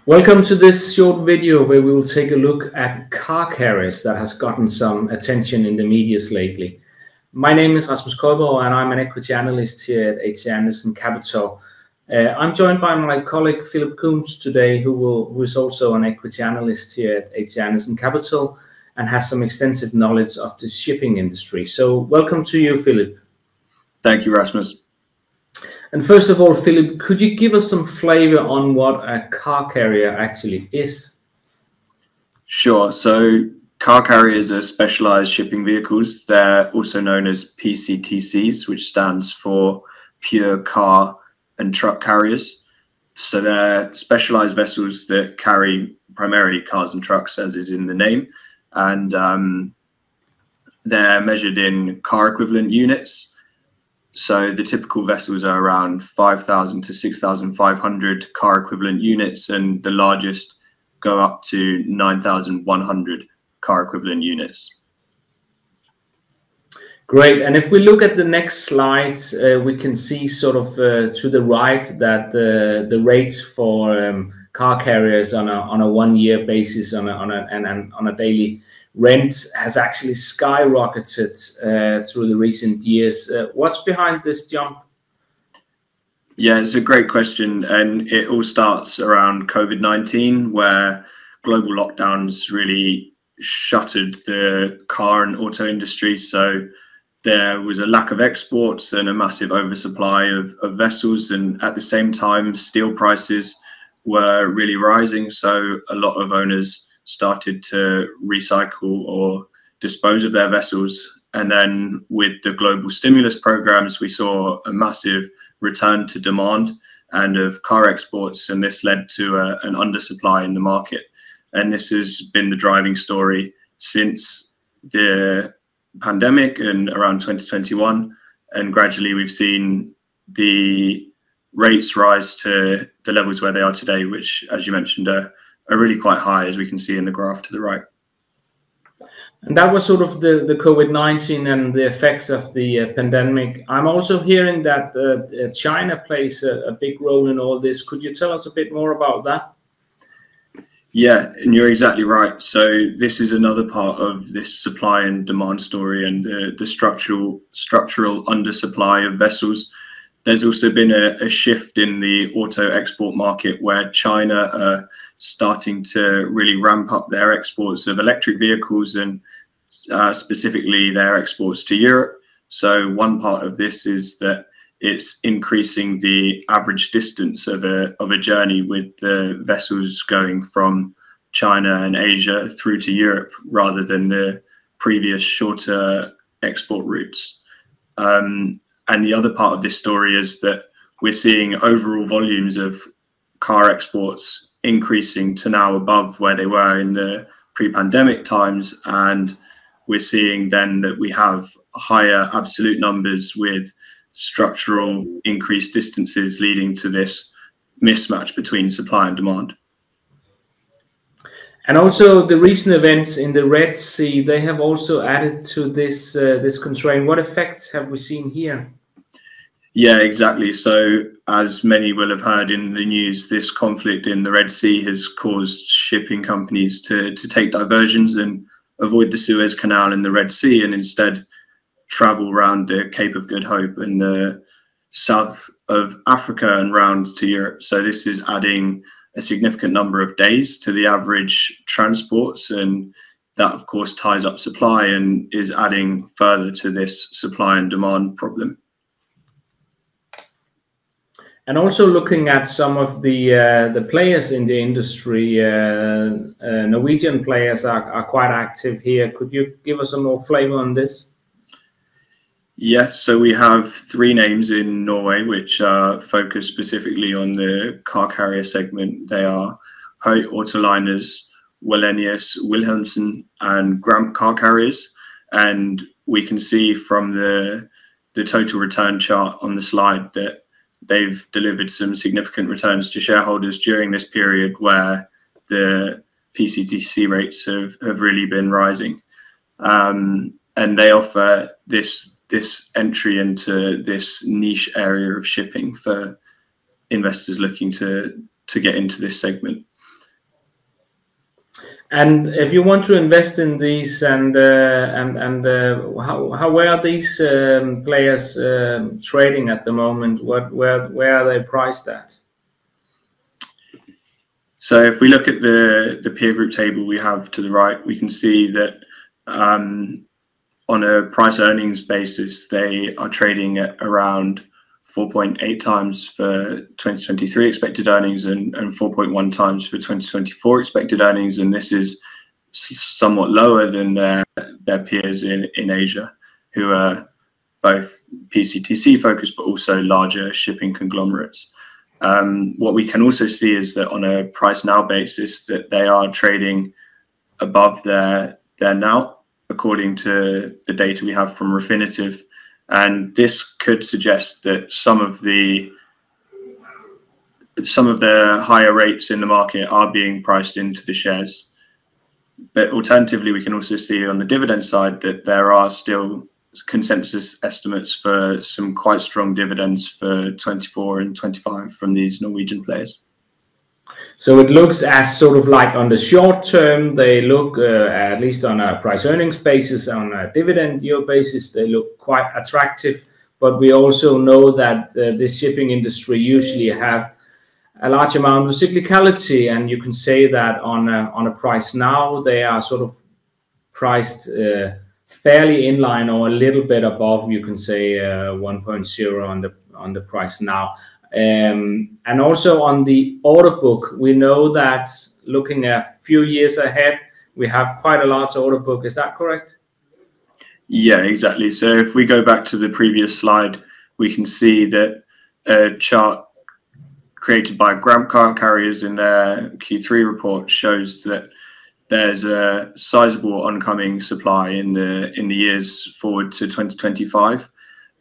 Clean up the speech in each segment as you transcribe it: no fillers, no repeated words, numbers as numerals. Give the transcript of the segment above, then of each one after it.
Welcome to this short video where we will take a look at car carriers that has gotten some attention in the medias lately. My name is Rasmus Køjborg and I'm an equity analyst here at HC Andersen Capital. I'm joined by my colleague Philip Coombs today, who is also an equity analyst here at HC Andersen Capital and has some extensive knowledge of the shipping industry. So welcome to you, Philip. Thank you, Rasmus. And first of all, Philip, could you give us some flavor on what a car carrier actually is? Sure. So car carriers are specialized shipping vehicles. They're also known as PCTCs, which stands for pure car and truck carriers. So they're specialized vessels that carry primarily cars and trucks, as is in the name. And they're measured in car equivalent units. So the typical vessels are around 5,000 to 6,500 car equivalent units, and the largest go up to 9,100 car equivalent units. Great. And if we look at the next slides, we can see sort of to the right that the rates for car carriers on a 1 year basis on a daily rent has actually skyrocketed through the recent years. What's behind this jump? Yeah, it's a great question. And it all starts around COVID-19, where global lockdowns really shuttered the car and auto industry. So there was a lack of exports and a massive oversupply of vessels. And at the same time, steel prices were really rising. So a lot of owners started to recycle or dispose of their vessels. And then with the global stimulus programs, we saw a massive return to demand and of car exports. And this led to an undersupply in the market. And this has been the driving story since the pandemic and around 2021. And gradually we've seen the rates rise to the levels where they are today, which, as you mentioned, are really quite high, as we can see in the graph to the right. And that was sort of the COVID-19 and the effects of the pandemic. I'm also hearing that China plays a big role in all this. Could you tell us a bit more about that? Yeah, and you're exactly right. So this is another part of this supply and demand story and the structural undersupply of vessels. There's also been a shift in the auto export market where China are starting to really ramp up their exports of electric vehicles and specifically their exports to Europe. So one part of this is that it's increasing the average distance of a journey with the vessels going from China and Asia through to Europe rather than the previous shorter export routes. And the other part of this story is that we're seeing overall volumes of car exports increasing to now above where they were in the pre-pandemic times. And we're seeing then that we have higher absolute numbers with structural increased distances leading to this mismatch between supply and demand. And also the recent events in the Red Sea, they have also added to this constraint. What effects have we seen here? Yeah, exactly. So as many will have heard in the news, this conflict in the Red Sea has caused shipping companies to take diversions and avoid the Suez Canal and the Red Sea and instead travel around the Cape of Good Hope and the south of Africa and round to Europe. So this is adding a significant number of days to the average transports, and that of course ties up supply and is adding further to this supply and demand problem. And also looking at some of the players in the industry, Norwegian players are quite active here. Could you give us some more flavor on this? Yes, so we have three names in Norway which focus specifically on the car carrier segment. They are Høy Autoliners, Wallenius Wilhelmsen, and Gramp Car Carriers. And we can see from the total return chart on the slide that they've delivered some significant returns to shareholders during this period where the PCTC rates have really been rising. And they offer this entry into this niche area of shipping for investors looking to get into this segment. And if you want to invest in these, and how where are these players trading at the moment? Where are they priced at? So if we look at the peer group table we have to the right, we can see that on a price earnings basis, they are trading at around 4.8 times for 2023 expected earnings and 4.1 times for 2024 expected earnings. And this is somewhat lower than their peers in Asia, who are both PCTC focused, but also larger shipping conglomerates. What we can also see is that on a price now basis, that they are trading above their now, according to the data we have from Refinitiv. And this could suggest that some of the higher rates in the market are being priced into the shares. But alternatively, we can also see on the dividend side that there are still consensus estimates for some quite strong dividends for 24 and 25 from these Norwegian players. So it looks as sort of like on the short term, they look, at least on a price earnings basis, on a dividend yield basis, they look quite attractive. But we also know that this shipping industry usually have a large amount of cyclicality, and you can say that on a price now, they are sort of priced fairly in line or a little bit above, you can say 1.0 on the price now. And also on the order book, we know that looking a few years ahead, we have quite a large order book. Is that correct? Yeah, exactly. So if we go back to the previous slide, we can see that a chart created by Gram Car Carriers in their Q3 report shows that there's a sizable oncoming supply in the years forward to 2025.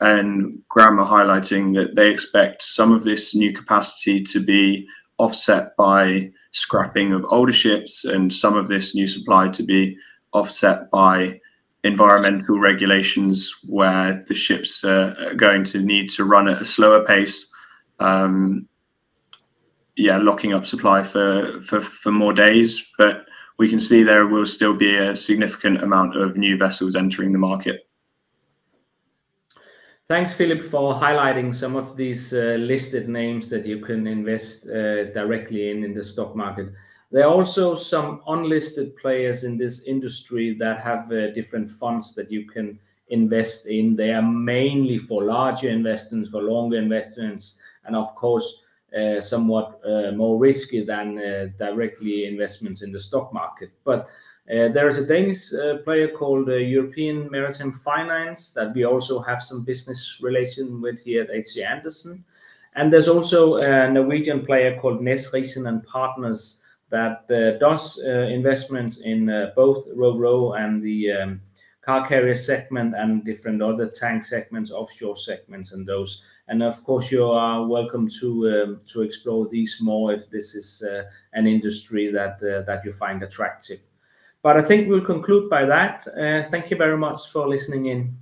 And Gram are highlighting that they expect some of this new capacity to be offset by scrapping of older ships, and some of this new supply to be offset by environmental regulations where the ships are going to need to run at a slower pace. Locking up supply for more days. But we can see there will still be a significant amount of new vessels entering the market. Thanks, Philip, for highlighting some of these listed names that you can invest directly in the stock market. There are also some unlisted players in this industry that have different funds that you can invest in. They are mainly for larger investments, for longer investments, and of course, somewhat more risky than directly investments in the stock market. But there is a Danish player called European Maritime Finance that we also have some business relation with here at HC Andersen. And there's also a Norwegian player called Nes Riisen and Partners that does investments in both Ro-Ro and the car carrier segment and different other tank segments, offshore segments, and those. And of course, you are welcome to explore these more if this is an industry that you find attractive. But I think we'll conclude by that. Thank you very much for listening in.